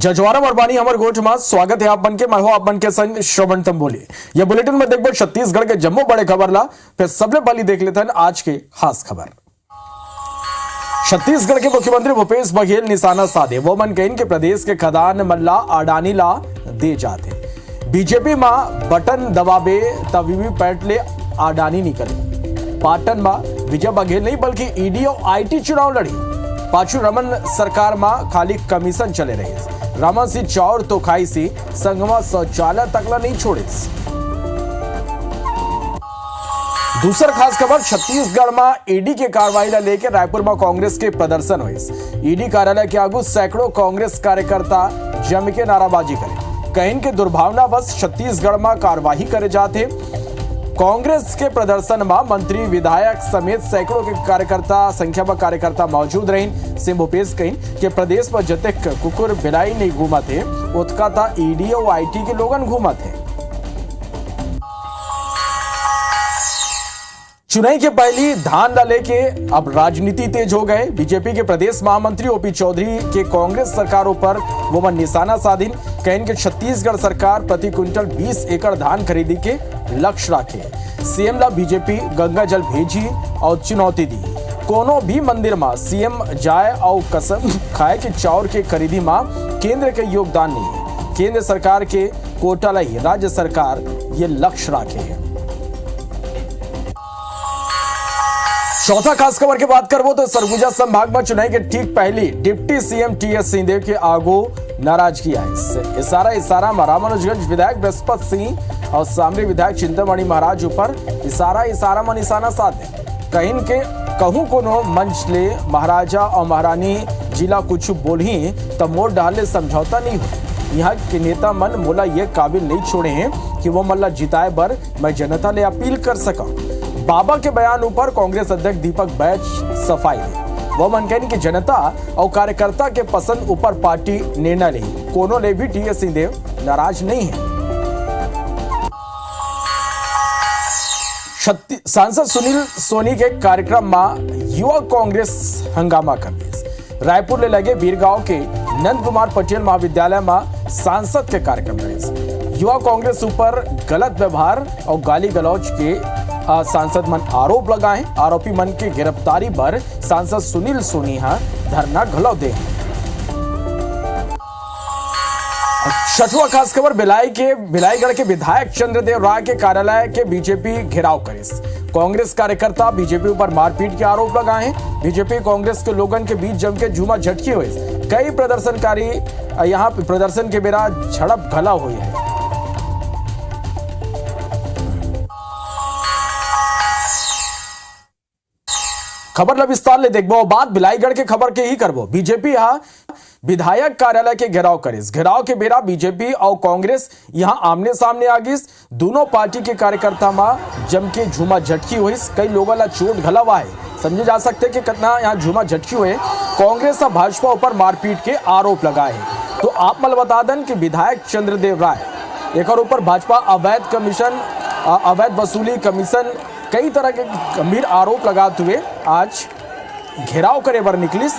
जजवारा मरवानी हमर गोठ में स्वागत है आप बन के मैं हूं आप बन के संग श्रवण तंबोली। यह बुलेटिन में देखबो छत्तीसगढ़ के जम्मू बड़े खबर ला फिर सबले पहले देख लेते हैं आज के खास खबर। छत्तीसगढ़ के मुख्यमंत्री भूपेश बघेल निशाना साधे वो मन कहीं के प्रदेश के खदान मल्ला अडानी ला दे जाते बीजेपी में बटन दबाबे तवीवी पैट ले अडानी निकले पाटन में विजय बघेल नहीं बल्कि ईडी और आईटी चुनाव लड़ी पाछू रमन सरकार में खाली कमीशन चले रहे रमन सिंह चौर तो खाई सी संगमा शौचालय तकला नहीं छोड़े। दूसर खास खबर छत्तीसगढ़ में ईडी के कार्रवाई ला लेकर रायपुर में कांग्रेस के प्रदर्शन हुए। ईडी कार्यालय के आगू सैकड़ों कांग्रेस कार्यकर्ता जम के नाराबाजी करे कहीं के दुर्भावना बस छत्तीसगढ़ में कार्रवाई करे जाते। कांग्रेस के प्रदर्शन में मंत्री विधायक समेत सैकड़ों के कार्यकर्ता संख्या में कार्यकर्ता मौजूद रहे से भूपेश कहीं के प्रदेश में जतेक कुकुर बिलाई नहीं घूमा थे उतका था ईडी और आईटी के लोगन घूमा थे। चुनाई के पहली धान डाले के अब राजनीति तेज हो गए। बीजेपी के प्रदेश महामंत्री ओपी चौधरी के कांग्रेस सरकारों पर वो मन निशाना साधिन कहीं के छत्तीसगढ़ सरकार प्रति क्विंटल 20 एकड़ धान खरीदी के लक्ष्य रखे। सीएम ला बीजेपी गंगा जल भेजी और चुनौती दी कोनो भी मंदिर में सीएम जाए और कसम खाए कि चाउर के खरीदी में केंद्र के योगदान नहीं है। केंद्र सरकार के कोटा ला ही राज्य सरकार ये लक्ष्य रखे है। चौथा खास खबर की बात करबो तो सरगुजा संभाग में चुनाव के ठीक पहली डिप्टी सीएम टीएस सिंहदेव के आगू नाराजगी आई। इशारा रामानुजगंज विधायक बृहस्पति सिंह और सामरी विधायक चिंतामणि महाराज ऊपर इशारा में निशाना साधे कहीं के कहूं कोनो मंच ले महाराजा और महारानी जिला कुछ बोली तो मोड़ डाले समझौता नहीं हो। यहाँ के नेता मन मोला ये काबिल नहीं छोड़े हैं कि वो मल्ला जिताए बर मैं जनता ले अपील कर सका। बाबा के बयान ऊपर कांग्रेस अध्यक्ष दीपक बैच सफाई दी वो मन कहनी कि जनता और कार्यकर्ता के पसंद ऊपर पार्टी निर्णय ली कोनो ले भी टीएस सिंहदेव नाराज नहीं है। सांसद सुनील सोनी के कार्यक्रम में युवा कांग्रेस हंगामा कर रायपुर ले लगे बीरगांव के नंद कुमार पटेल महाविद्यालय में सांसद के कार्यक्रम रहे। युवा कांग्रेस ऊपर गलत व्यवहार और गाली गलौज के सांसद मन आरोप लगाए। आरोपी मन के गिरफ्तारी पर सांसद सुनील सोनी धरना घलौ दे। छठवां खास खबर भिलाईगढ़ के विधायक चंद्रदेव राय के कार्यालय के बीजेपी घेराव करे। कांग्रेस कार्यकर्ता बीजेपी पर मारपीट के आरोप लगाए हैं। बीजेपी कांग्रेस के लोगों के बीच जम के झूमा झटकी हुई। कई प्रदर्शनकारी यहाँ प्रदर्शन के बेरा झड़प घला हुई है। खबर ला विस्तार ले देखबो बात भिलाईगढ़ के खबर के ही करबो। बीजेपी विधायक कार्यालय के घेराव करिस। घेराव के बेरा बीजेपी और कांग्रेस यहां आमने सामने आ गई। दोनों पार्टी के कार्यकर्ता में जम के झूमा झटकी हुई। कई लोगों ला चोट घलवा है। समझे जा सकते कि कितना यहाँ झूमा झटकी हुए। कांग्रेस और भाजपा ऊपर मारपीट के आरोप लगाए हैं। तो आप मल बता दें कि विधायक चंद्रदेव राय एक ऊपर भाजपा अवैध वसूली कमीशन कई तरह के गंभीर आरोप लगाते हुए आज घेराव करे बर निकलिस।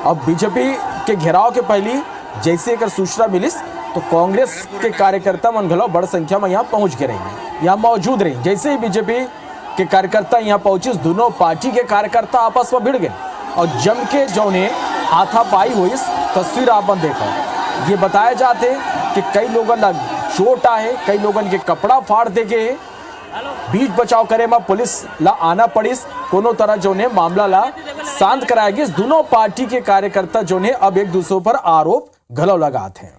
अब बीजेपी के घेराव के पहली जैसे एक सूचना मिलिस तो कांग्रेस के कार्यकर्ता मन घलो बड़ संख्या में यहाँ पहुंच गए रहेंगे यहाँ मौजूद रहे। जैसे ही बीजेपी के कार्यकर्ता यहाँ पहुंचे दोनों पार्टी के कार्यकर्ता आपस में भिड़ गए और जम के जौने हाथापाई हुई तस्वीर आप देखा। ये बताया जाते कि कई लोगों ला चोट आए कई लोगों के कपड़ा फाड़ दे गए। बीच बचाव करे में पुलिस ला आना पड़िस कोनो तरह जो ने मामला ला शांत कराया गया। दोनों पार्टी के कार्यकर्ता जो ने अब एक दूसरे पर आरोप घलो लगाते हैं।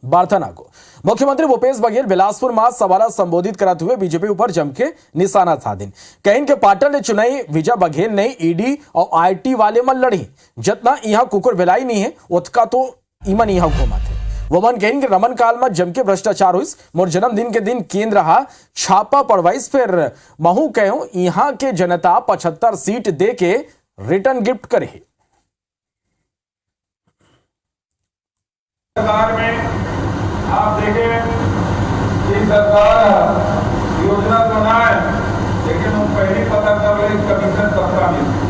बार्थना को मुख्यमंत्री भूपेश बघेल बिलासपुर में सभा संबोधित कराते हुए बीजेपी ऊपर जम के निशाना साधिन कहीं के पाटन ने चुनाई विजय बघेल ने ईडी और आईटी वाले मन लड़ी जितना यहाँ कुकुर भिलाई नहीं है उतका तो ईमन यहाँ घूमा थे। वो मन कहेंगे रमन काल में जम के भ्रष्टाचार हुई। मोर जन्मदिन के दिन केंद्र छापा पड़वाइस फिर महू कहो यहाँ के जनता 75 सीट दे के रिटर्न गिफ्ट करे। सरकार में आप देखें कि सरकार योजना बनाए लेकिन वो पहली पता कर कमीशन सबका मिलता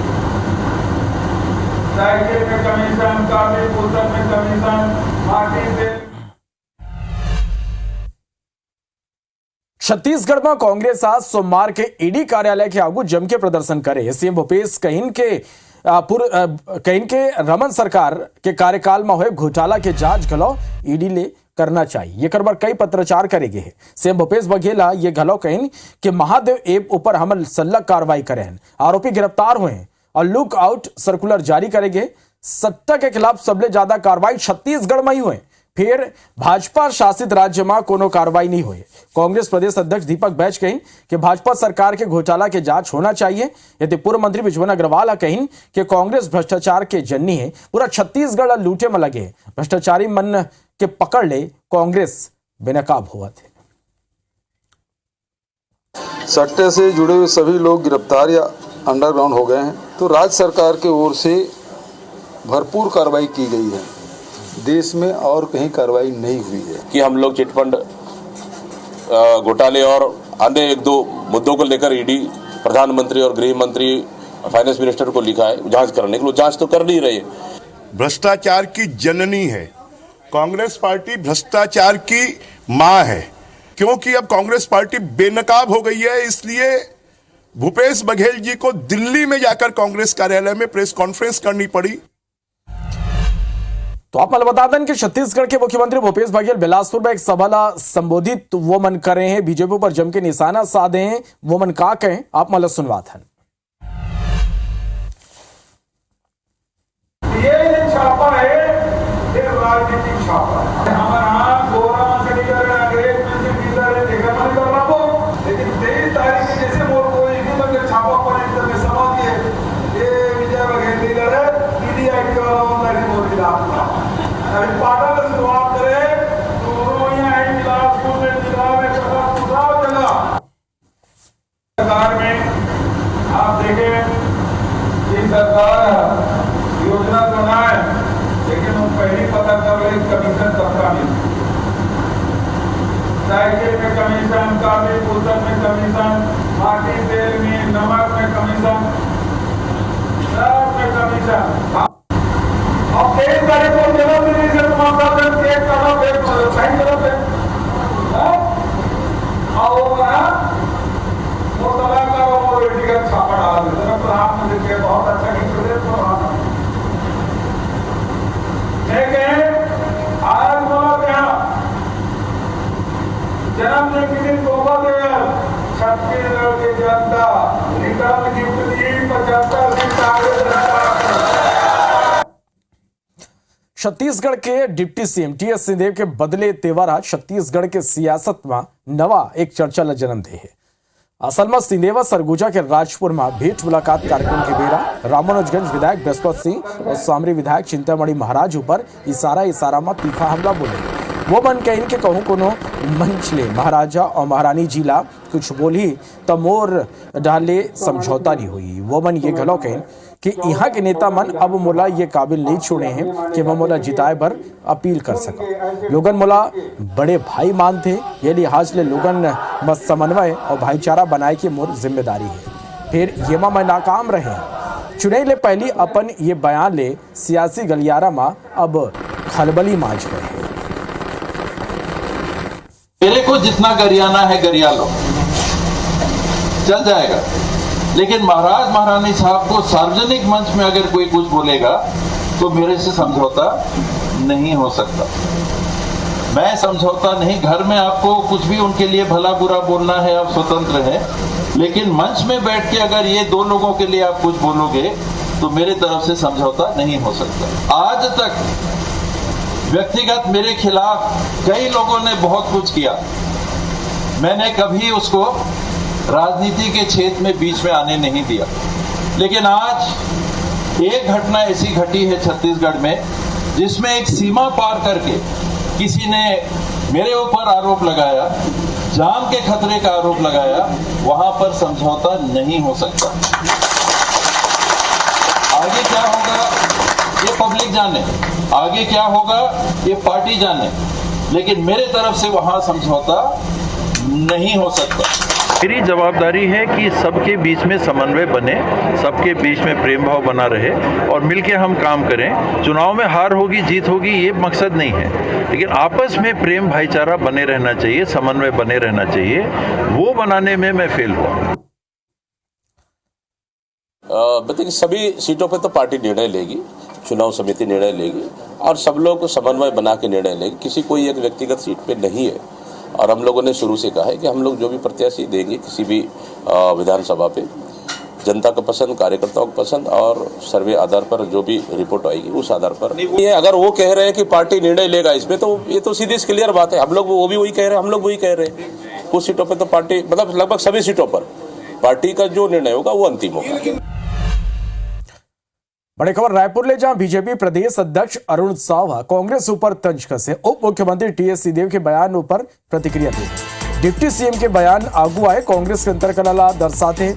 साइकिल में कमीशन, कापी पुस्तक में कमीशन, छत्तीसगढ़ में कांग्रेस आज सोमवार के ईडी कार्यालय के आगू जम के प्रदर्शन करे। सीएम भूपेश कहिन के रमन सरकार के कार्यकाल में हुए घोटाला के जांच घलो ईडी ले करना चाहिए। ये करबर कई पत्रचार करेगे है। सीएम भूपेश बघेल ये घलो कहिन कि महादेव ऐप ऊपर हमल सल्लग कार्रवाई करे। आरोपी गिरफ्तार हुए और लुक आउट सर्कुलर जारी करेंगे। सत्ता के खिलाफ सबले ज्यादा कार्रवाई छत्तीसगढ़ में ही हुए, फिर भाजपा शासित राज्य में कोनो कार्रवाई नहीं हुई। कांग्रेस प्रदेश अध्यक्ष दीपक बैज कहिन कि भाजपा सरकार के घोटाला के जांच होना चाहिए। यदि पूर्व मंत्री विजयन अग्रवाल कहिन कि कांग्रेस भ्रष्टाचार के जन्नी है, पूरा छत्तीसगढ़ लूटे में लगे। भ्रष्टाचारी मन के पकड़ ले कांग्रेस बेनकाब हुआ थे। सट्टे से जुड़े हुए सभी लोग गिरफ्तार या अंडरग्राउंड हो गए हैं, तो राज्य सरकार की ओर से भरपूर कार्रवाई की गई है। देश में और कहीं कार्रवाई नहीं हुई है कि हम लोग चिटफंड घोटाले और अन्य एक दो मुद्दों को लेकर ईडी प्रधानमंत्री और गृह मंत्री फाइनेंस मिनिस्टर को लिखा है जांच करने के लिए। जांच तो कर नहीं रही है। भ्रष्टाचार की जननी है कांग्रेस पार्टी, भ्रष्टाचार की मां है, क्योंकि अब कांग्रेस पार्टी बेनकाब हो गई है। इसलिए भूपेश बघेल जी को दिल्ली में जाकर कांग्रेस कार्यालय में प्रेस कॉन्फ्रेंस करनी पड़ी। तो आप बता दें कि छत्तीसगढ़ के मुख्यमंत्री भूपेश बघेल बिलासपुर में एक सभा ला संबोधित वो मन करे हैं। बीजेपी पर जम के निशाना साधे हैं। वो मन का कहें आप मतलब सुनवात हैं। ये छापा है, ये राजनीतिक छापा है। हमारा गोरा चंडीगढ़ अंग्रेज में से भीतर है, देखा मन कर रहा हो, लेकिन 23 तारीख के जैसे मोर को इसी में छापा पर इंटर में समाज ये विजय बघेल लीडर है, ईडी एक्ट का ऑनलाइन मोर खिलाफ था। अभी पाटा में शुरुआत करें तो रोइयां है बिलासपुर में, जिला में, चौथा जगह सरकार में आप देखें ये सरकार योजना बनाए, लेकिन वो पहली पता कर रही कमीशन सबका मिले। साइकिल में कमीशन, काफी पुस्तक में कमीशन, माटी तेल में, नमक में कमीशन, शराब में कमीशन। अब 23 तारीख को जन्म दिन से तुम्हारा एक कदम एक साइन करो पे और वो कलाकार और व्यक्तिगत छापा डाला देते हैं। प्रधानमंत्री के बहुत अच्छा गीत प्रदेश पर लेकिन आज बोला यहाँ जन्मदिन के दिन तोहफा देगा छत्तीसगढ़ की जनता निकाल गिफ्ट दी 75 सीट आगे। छत्तीसगढ़ के डिप्टी सीएम टीएस सिंहदेव के बदले तेवरा छत्तीसगढ़ के सियासत में नवा एक चर्चा ला जन्म दे है। असल में सिंहदेव सरगुजा के राजपुर में भेंट मुलाकात कार्यक्रम के बेरा रामानुजगंज विधायक बृहस्पति सिंह और सामरी विधायक चिंतामणि महाराज ऊपर इशारा में तीखा हमला बोले। वो मन कहिन के कहूँ कोनो मंच ले महाराजा और महारानी जी ला कुछ बोली तो मोर डाले समझौता नहीं हुई। वो मन ये घलो कहिन कि यहाँ के नेता मन अब मोला ये काबिल नहीं छोड़े हैं कि मैं मोला जिताए भर अपील कर सका। लोगन मोला बड़े भाई मानते, ये लिहाज ले लोगन में समन्वय और भाईचारा बनाए की मोर जिम्मेदारी है। फिर ये मैं नाकाम रहे। चुनाई ले पहली अपन ये बयान ले सियासी गलियारा में अब खलबली मांझ गए। मेरे को जितना गरियाना है गरिया लो, चल जाएगा। लेकिन महाराज महारानी साहब को सार्वजनिक मंच में अगर कोई कुछ बोलेगा तो मेरे से समझौता नहीं हो सकता। मैं समझौता नहीं, घर में आपको कुछ भी उनके लिए भला बुरा बोलना है, आप स्वतंत्र हैं, लेकिन मंच में बैठ के अगर ये दो लोगों के लिए आप कुछ बोलोगे तो मेरे तरफ से समझौता नहीं हो सकता। आज तक व्यक्तिगत मेरे खिलाफ कई लोगों ने बहुत कुछ किया, मैंने कभी उसको राजनीति के क्षेत्र में बीच में आने नहीं दिया। लेकिन आज एक घटना ऐसी घटी है छत्तीसगढ़ में जिसमें एक सीमा पार करके किसी ने मेरे ऊपर आरोप लगाया, जान के खतरे का आरोप लगाया, वहां पर समझौता नहीं हो सकता। आगे क्या होगा ये पब्लिक जाने, आगे क्या होगा ये पार्टी जाने, लेकिन मेरे तरफ से वहां समझौता नहीं हो सकता। मेरी जवाबदारी है कि सबके बीच में समन्वय बने, सबके बीच में प्रेम भाव बना रहे और मिलके हम काम करें। चुनाव में हार होगी जीत होगी ये मकसद नहीं है, लेकिन आपस में प्रेम भाईचारा बने रहना चाहिए, समन्वय बने रहना चाहिए। वो बनाने में मैं फेल हुआ। देखिए, सभी सीटों पे तो पार्टी निर्णय लेगी, चुनाव समिति निर्णय लेगी और सब लोग समन्वय बना के निर्णय लेंगे। किसी कोई एक व्यक्तिगत सीट पे नहीं है और हम लोगों ने शुरू से कहा है कि हम लोग जो भी प्रत्याशी देंगे किसी भी विधानसभा पे, जनता को पसंद, कार्यकर्ताओं को पसंद और सर्वे आधार पर जो भी रिपोर्ट आएगी उस आधार पर। ये अगर वो कह रहे हैं कि पार्टी निर्णय लेगा इसमें, तो ये तो सीधी क्लियर बात है। हम लोग वो भी वही कह रहे हैं, हम लोग वही कह रहे हैं। कुछ सीटों पर तो पार्टी, मतलब लगभग सभी सीटों पर पार्टी का जो निर्णय होगा वो अंतिम होगा। बड़ी खबर रायपुर ले, जहां बीजेपी प्रदेश अध्यक्ष अरुण साव कांग्रेस ऊपर तंज कसे। उप मुख्यमंत्री टीएस सिंहदेव के बयान पर प्रतिक्रिया दी। डिप्टी सीएम के बयान आगू आए। कांग्रेस के अंतरकलह दर्शाते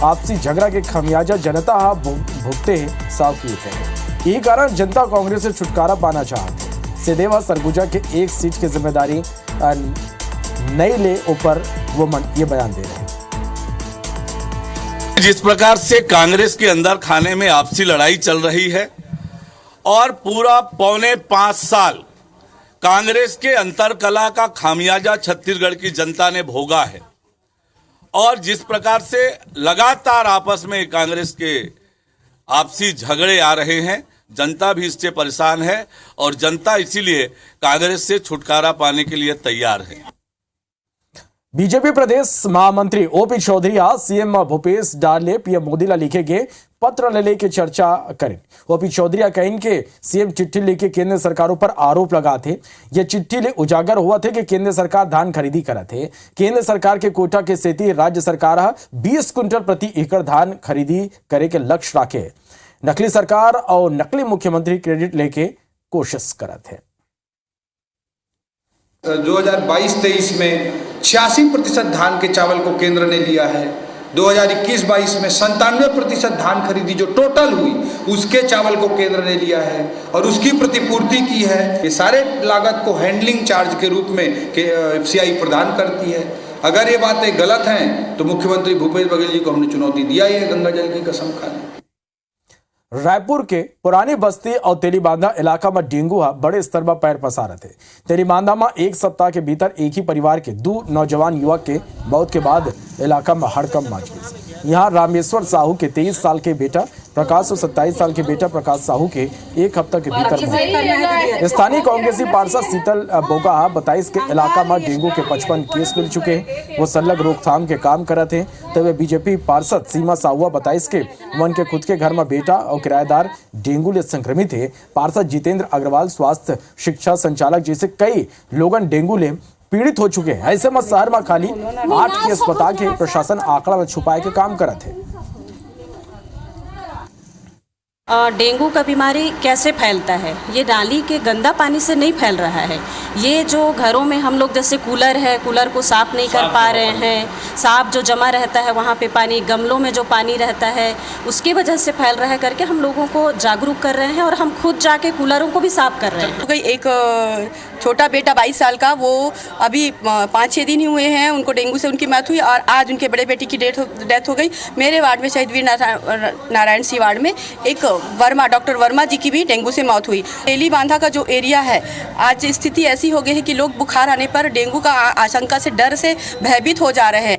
आपसी झगड़ा के खमियाजा जनता भुगते साव किए थे। यही कारण जनता कांग्रेस से छुटकारा पाना चाहते। सिंहदेव सरगुजा के एक सीट की जिम्मेदारी नहीं ले ऊपर वो ये बयान दे रहे हैं। जिस प्रकार से कांग्रेस के अंदर खाने में आपसी लड़ाई चल रही है और पूरा 4.25 साल कांग्रेस के अंतरकलह का खामियाजा छत्तीसगढ़ की जनता ने भोगा है और जिस प्रकार से लगातार आपस में कांग्रेस के आपसी झगड़े आ रहे हैं, जनता भी इससे परेशान है और जनता इसीलिए कांग्रेस से छुटकारा पाने के लिए तैयार है। बीजेपी प्रदेश महामंत्री ओपी चौधरी आज सीएम भूपेश डाले पीएम मोदी ला लिखे गए पत्र ले लेके चर्चा करें। ओपी चौधरी कहें कि सीएम चिट्ठी लेके केंद्र सरकारों पर आरोप लगा थे। ये चिट्ठी ले उजागर हुआ थे कि केंद्र सरकार धान खरीदी करा थे। केंद्र सरकार के कोटा के सेती राज्य सरकार 20 क्विंटल प्रति एकड़ धान खरीदी करे के लक्ष्य राखे। नकली सरकार और नकली मुख्यमंत्री क्रेडिट लेके कोशिश करा थे। 2022-23 में 86% धान के चावल को केंद्र ने लिया है। 2021-22 में 97% धान खरीदी जो टोटल हुई उसके चावल को केंद्र ने लिया है और उसकी प्रतिपूर्ति की है। ये सारे लागत को हैंडलिंग चार्ज के रूप में एफसीआई प्रदान करती है। अगर ये बातें गलत हैं तो मुख्यमंत्री भूपेश बघेल जी को हमने चुनौती दिया ही है, गंगा जल की कसम खा लें। रायपुर के पुरानी बस्ती और तेलीबांधा इलाका में डेंगू बड़े स्तर पर पैर पसारे थे। तेलीबांधा में एक सप्ताह के भीतर एक ही परिवार के 2 नौजवान युवक के मौत के बाद इलाका में हड़कंप मच गई। यहाँ रामेश्वर साहू के 23 साल के बेटा प्रकाश और 27 साल के बेटा प्रकाश साहू के एक हफ्ते के भीतर मौत। स्थानीय कांग्रेसी पार्षद शीतल बोगा 22 के इलाका में डेंगू के 55 केस मिल चुके हैं। वो संलग्न रोकथाम के काम कर रहे थे। तो वे बीजेपी पार्षद सीमा साहुआ 22 के वन के खुद के घर में बेटा और किराएदार डेंगू ले संक्रमित है। पार्षद जितेंद्र अग्रवाल स्वास्थ्य शिक्षा संचालक जैसे कई लोग डेंगू ले पीड़ित हो चुके हैं। ऐसे में शहर में खाली 8 के अस्पताल के प्रशासन आंकड़ा में छुपाए के काम करते थे। डेंगू का बीमारी कैसे फैलता है? ये नाली के गंदा पानी से नहीं फैल रहा है। ये जो घरों में हम लोग जैसे कूलर है, कूलर को साफ नहीं कर पा रहे हैं, सांप जो जमा रहता है वहाँ पे पानी, गमलों में जो पानी रहता है उसकी वजह से फैल रहा है करके हम लोगों को जागरूक कर रहे हैं और हम खुद जाके कूलरों को भी साफ कर रहे हैं। एक छोटा बेटा 22 साल का, वो अभी 5-6 दिन ही हुए हैं उनको डेंगू से उनकी मौत हुई और आज उनके बड़े बेटी की डेथ हो गई। मेरे वार्ड में शहीद वीर नारायण सिंह वार्ड में एक वर्मा, डॉक्टर वर्मा जी की भी डेंगू से मौत हुई। तेलीबांधा का जो एरिया है, आज स्थिति ऐसी हो गई है कि लोग बुखार आने पर डेंगू का आशंका से, डर से भयभीत हो जा रहे हैं।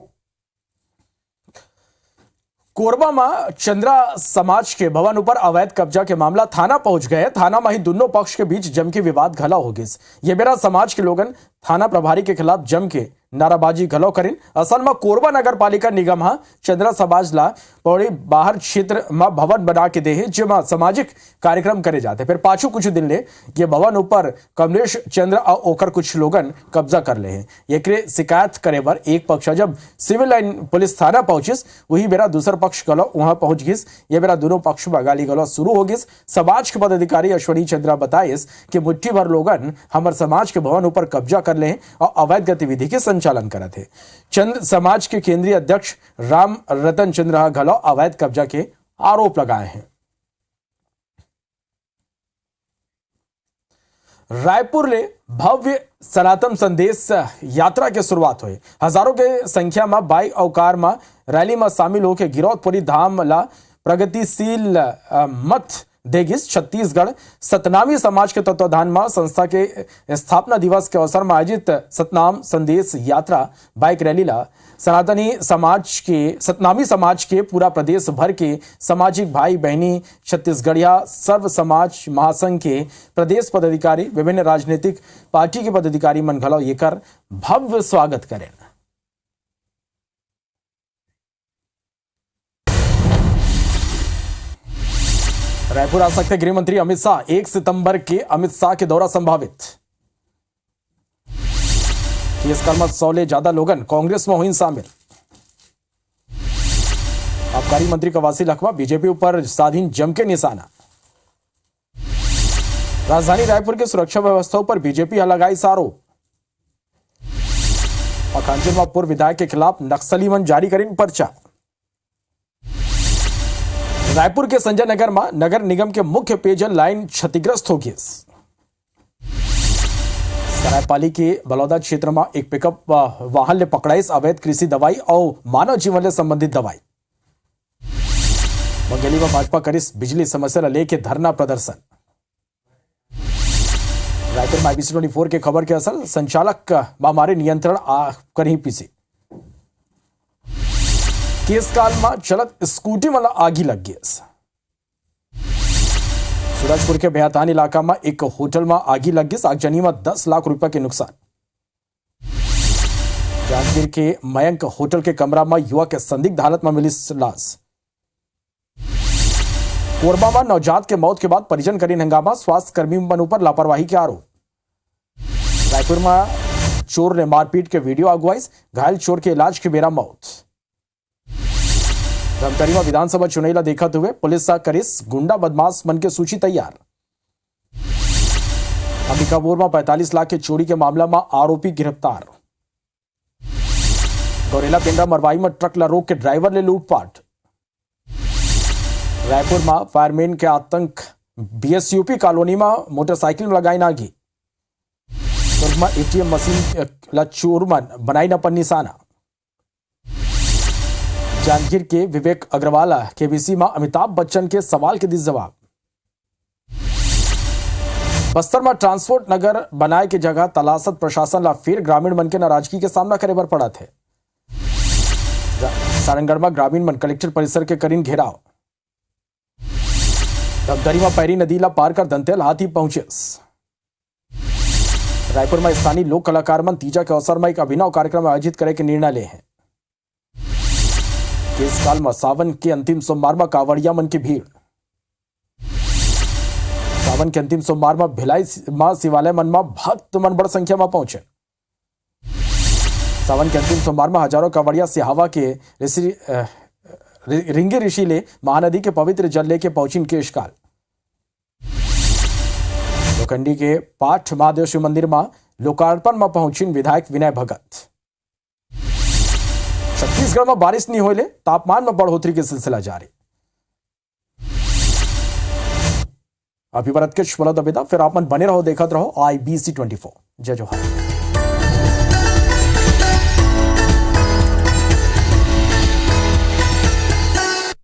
कोरबा में चंद्रा समाज के भवन ऊपर अवैध कब्जा के मामला थाना पहुंच गए। थाना में ही दोनों पक्ष के बीच जम के विवाद घला हो गई। ये मेरा समाज के लोगन थाना प्रभारी के खिलाफ जम के नाराबाजी घलो करें। असल में कोरबा नगर पालिका निगम चंद्रा समाज ला पौड़ी बाहर क्षेत्र में भवन बना के दे जेमा सामाजिक कार्यक्रम करे जाते। फिर पाछू कुछ दिन ले ये भवन ऊपर कमलेश चंद्र और ओकर कुछ लोगन कब्जा कर ले हैं। ये शिकायत करे पर एक पक्ष जब सिविल लाइन पुलिस थाना पहुंचिस, वही बेरा दूसर पक्ष गलो वहां पहुंच गई। ये बेरा दोनों पक्ष में गाली गलो शुरू हो गई। समाज के पदाधिकारी अश्वनी चंद्रा बताइस कि मुट्ठी भर लोगन हमारे समाज के भवन ऊपर कब्जा कर ले और अवैध गतिविधि के संचालन करे थे। चंद समाज के केंद्रीय अध्यक्ष राम रतन चंद्र घलो अवैध कब्जा के आरोप लगाए हैं। रायपुर ले भव्य सनातन संदेश यात्रा के शुरुआत हुई। हजारों के संख्या में बाइक और कार में रैली में शामिल होकर गिरौदपुरी धाम ला प्रगतिशील मत देगिस छत्तीसगढ़ सतनामी समाज के तत्वाधान में संस्था के स्थापना दिवस के अवसर में आयोजित सतनाम संदेश यात्रा बाइक रैली ला सतनामी समाज के पूरा प्रदेश भर के सामाजिक भाई बहनी छत्तीसगढ़िया सर्व समाज महासंघ के प्रदेश पदाधिकारी विभिन्न राजनीतिक पार्टी के पदाधिकारी मन घलो एकर भव्य स्वागत करें। रायपुर आ सकते गृह मंत्री अमित शाह। 1 सितंबर के अमित शाह के दौरा संभावित। केस कल में 100 ले ज्यादा लोगन कांग्रेस में हुई शामिल। आबकारी मंत्री कवासी लखमा बीजेपी ऊपर साधीन जम के निशाना। राजधानी रायपुर की सुरक्षा व्यवस्थाओं पर बीजेपी लगाई आरोप। कांचन में पूर्व विधायक के खिलाफ नक्सली मन जारी करें पर्चा। रायपुर के संजय नगर में नगर निगम के मुख्य पेयजल लाइन क्षतिग्रस्त हो गई। सरायपाली के बलौदा क्षेत्र में एक पिकअप वाहन ले पकड़ाई अवैध कृषि दवाई और मानव जीवन ले संबंधित दवाई। बंगेली में भाजपा करिस बिजली समस्या लेके धरना प्रदर्शन। रायपुर में IBC 24 के खबर के असर संचालक मारे नियंत्रण करी पीसी। केस काल में चलत स्कूटी में आगी लग गई। सूरजपुर के बेहतान इलाका में एक होटल में आगी लग गई। आगजनी में 10 लाख रुपए के नुकसान। जांजगीर के मयंक होटल के कमरा में युवक के संदिग्ध हालत में मिली लाश। कोरबा में नवजात के मौत के बाद परिजन करी हंगामा। स्वास्थ्य कर्मी पर लापरवाही के आरोप। रायपुर में चोर ने मारपीट के वीडियो अगुवाई। घायल चोर के इलाज के बेरा मौत। धमतरी में विधानसभा चुनाव देखते हुए पुलिस करिस गुंडा बदमाश मन के सूची तैयार। अंबिकापुर में 45 लाख के चोरी के मामला में आरोपी गिरफ्तार। गौरेला पेंड्रा मरवाई में ट्रक ला रोक के ड्राइवर ले लूटपाट। रायपुर में फायरमैन के आतंक। BSUP कॉलोनी में मोटरसाइकिल में लगाई नागी। दुर्ग में ATM मशीन ला चोर मन बनाई न पर निशाना। जांजगीर के विवेक अग्रवाल KBC में अमिताभ बच्चन के सवाल के दी जवाब। बस्तर में ट्रांसपोर्ट नगर बनाए के जगह तलाशत प्रशासन ला फिर ग्रामीण मन के नाराजगी के सामना करे बर पड़ा थे। सारंगढ़ में ग्रामीण मन कलेक्टर परिसर के करीन घेराव। धमतरी में पैरी नदी ला पार कर दंतेल हाथी पहुंचे। रायपुर में स्थानीय लोक कलाकार मन तीजा के अवसर में एक अभिनव कार्यक्रम आयोजित करे के निर्णय ले हैं। केस काल में सावन के अंतिम सोमवार में कांवड़िया मन की भीड़। सावन के अंतिम सोमवार में भिलाई मां शिवालय मन में भक्त मन बड़ संख्या में पहुंचे। सावन के अंतिम सोमवार में हजारों कांवड़िया सिहावा के रिंगी ऋषि ले महानदी के पवित्र जल लेके पहुंची केशकाल। लोखंडी के पाठ महादेव शिव मंदिर में लोकार्पण में पहुंची विधायक विनय भगत। छत्तीसगढ़ में बारिश नहीं होले तापमान में बढ़ोतरी के सिलसिला जारी। अभी बरत के फिर आप मन बने रहो देखते रहो IBC 24। जय जोहार।